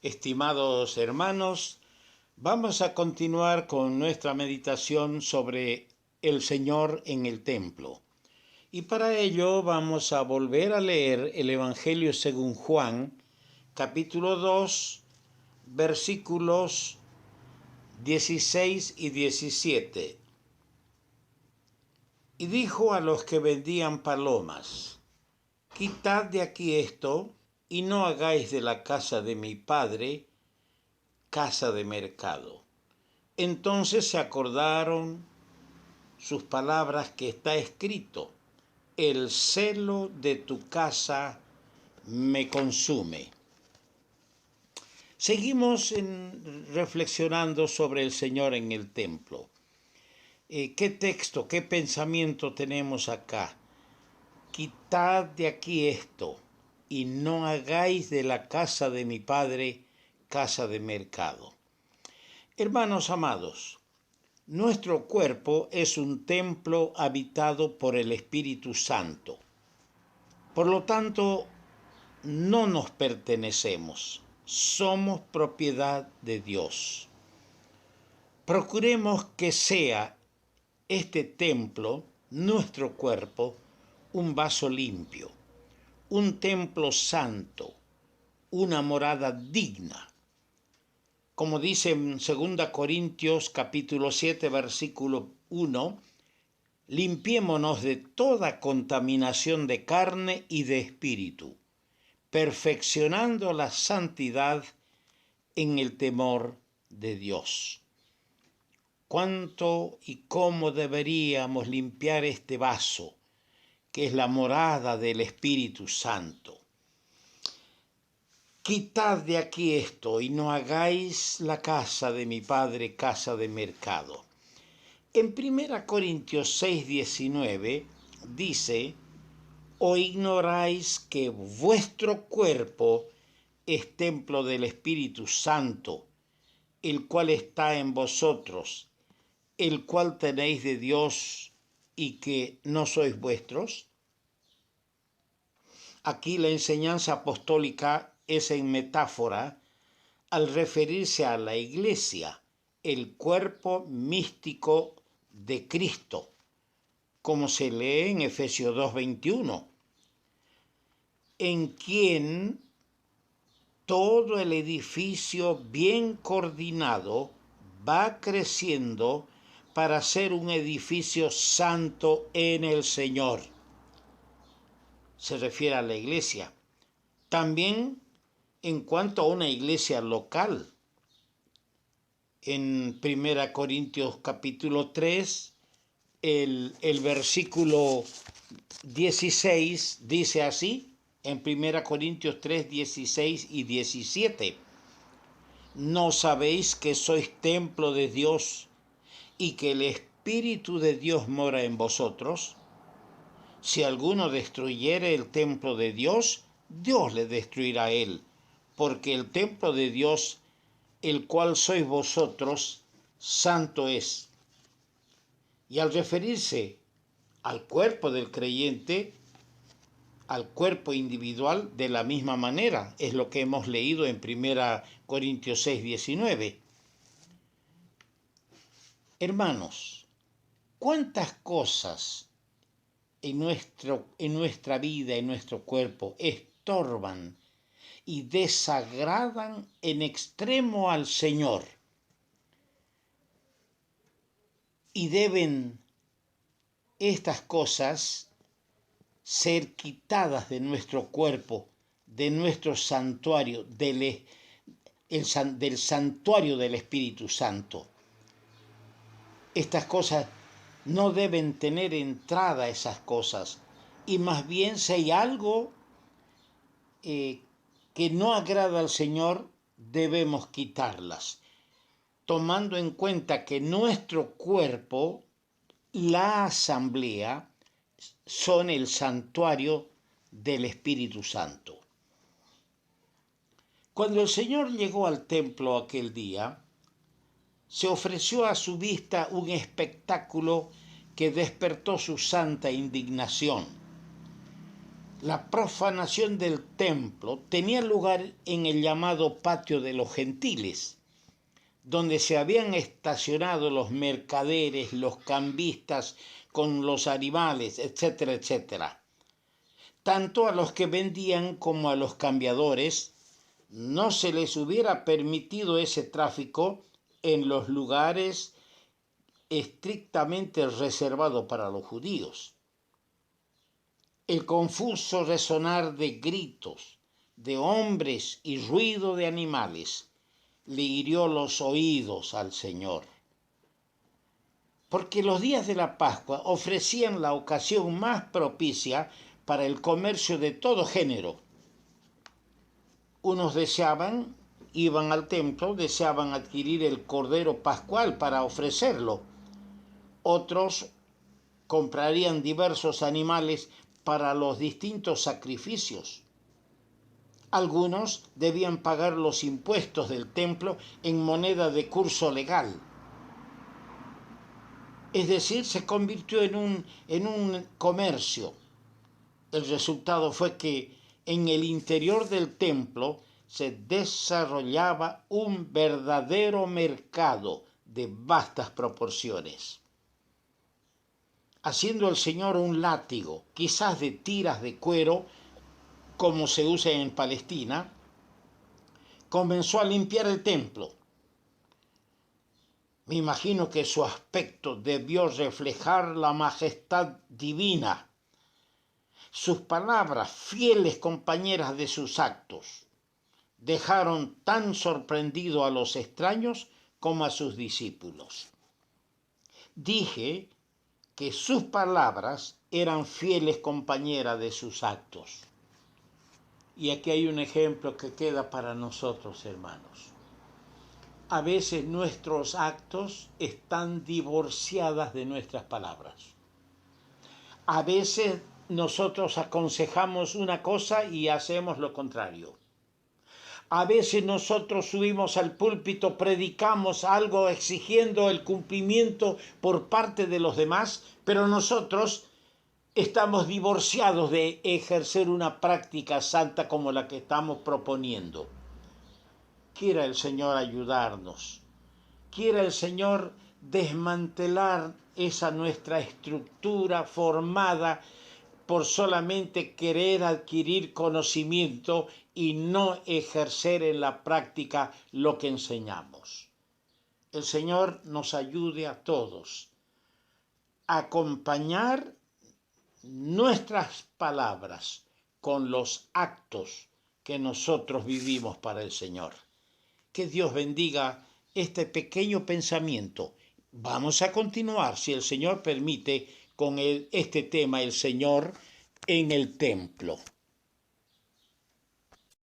Estimados hermanos, vamos a continuar con nuestra meditación sobre el Señor en el templo. Y para ello vamos a volver a leer el Evangelio según Juan, capítulo 2, versículos 16 y 17. Y dijo a los que vendían palomas: quitad de aquí esto, y no hagáis de la casa de mi Padre casa de mercado. Entonces se acordaron sus palabras que está escrito: el celo de tu casa me consume. Seguimos reflexionando sobre el Señor en el templo. ¿Qué texto, qué pensamiento tenemos acá? Quitad de aquí esto, y no hagáis de la casa de mi Padre casa de mercado. Hermanos amados, nuestro cuerpo es un templo habitado por el Espíritu Santo. Por lo tanto, no nos pertenecemos, somos propiedad de Dios. Procuremos que sea este templo, nuestro cuerpo, un vaso limpio, un templo santo, una morada digna. Como dice en 2 Corintios capítulo 7, versículo 1, limpiémonos de toda contaminación de carne y de espíritu, perfeccionando la santidad en el temor de Dios. ¿Cuánto y cómo deberíamos limpiar este vaso, que es la morada del Espíritu Santo? Quitad de aquí esto, y no hagáis la casa de mi Padre casa de mercado. En 1 Corintios 6, 19 dice: ¿o ignoráis que vuestro cuerpo es templo del Espíritu Santo, el cual está en vosotros, el cual tenéis de Dios, y que no sois vuestros? Aquí la enseñanza apostólica es en metáfora al referirse a la iglesia, el cuerpo místico de Cristo, como se lee en Efesios 2:21, en quien todo el edificio bien coordinado va creciendo para ser un edificio santo en el Señor. Se refiere a la iglesia. También en cuanto a una iglesia local. En 1 Corintios capítulo 3, el versículo 16 dice así, en 1 Corintios 3, 16 y 17. ¿No sabéis que sois templo de Dios y que el Espíritu de Dios mora en vosotros? Si alguno destruyere el templo de Dios, Dios le destruirá a él, porque el templo de Dios, el cual sois vosotros, santo es. Y al referirse al cuerpo del creyente, al cuerpo individual, de la misma manera, es lo que hemos leído en 1 Corintios 6, 19. Hermanos, ¿cuántas cosas en nuestra vida, en nuestro cuerpo, estorban y desagradan en extremo al Señor? Y deben estas cosas ser quitadas de nuestro cuerpo, de nuestro santuario, del santuario del Espíritu Santo. Estas cosas no deben tener entrada, esas cosas, y más bien si hay algo que no agrada al Señor, debemos quitarlas, tomando en cuenta que nuestro cuerpo, la asamblea, son el santuario del Espíritu Santo. Cuando el Señor llegó al templo aquel día, se ofreció a su vista un espectáculo que despertó su santa indignación. La profanación del templo tenía lugar en el llamado patio de los gentiles, donde se habían estacionado los mercaderes, los cambistas con los animales, etcétera, etcétera. Tanto a los que vendían como a los cambiadores no se les hubiera permitido ese tráfico en los lugares estrictamente reservados para los judíos. El confuso resonar de gritos de hombres y ruido de animales le hirió los oídos al Señor. Porque los días de la Pascua ofrecían la ocasión más propicia para el comercio de todo género. Unos iban al templo, deseaban adquirir el cordero pascual para ofrecerlo. Otros comprarían diversos animales para los distintos sacrificios. Algunos debían pagar los impuestos del templo en moneda de curso legal. Es decir, se convirtió en un comercio. El resultado fue que en el interior del templo se desarrollaba un verdadero mercado de vastas proporciones. Haciendo el Señor un látigo, quizás de tiras de cuero, como se usa en Palestina, comenzó a limpiar el templo. Me imagino que su aspecto debió reflejar la majestad divina. Sus palabras, fieles compañeras de sus actos, dejaron tan sorprendido a los extraños como a sus discípulos. Dije que sus palabras eran fieles compañeras de sus actos. Y aquí hay un ejemplo que queda para nosotros, hermanos. A veces nuestros actos están divorciadas de nuestras palabras. A veces nosotros aconsejamos una cosa y hacemos lo contrario. A veces nosotros subimos al púlpito, predicamos algo exigiendo el cumplimiento por parte de los demás, pero nosotros estamos divorciados de ejercer una práctica santa como la que estamos proponiendo. Quiera el Señor ayudarnos. Quiera el Señor desmantelar esa nuestra estructura formada por solamente querer adquirir conocimiento y no ejercer en la práctica lo que enseñamos. El Señor nos ayude a todos a acompañar nuestras palabras con los actos que nosotros vivimos para el Señor. Que Dios bendiga este pequeño pensamiento. Vamos a continuar, si el Señor permite, con este tema, el Señor en el templo.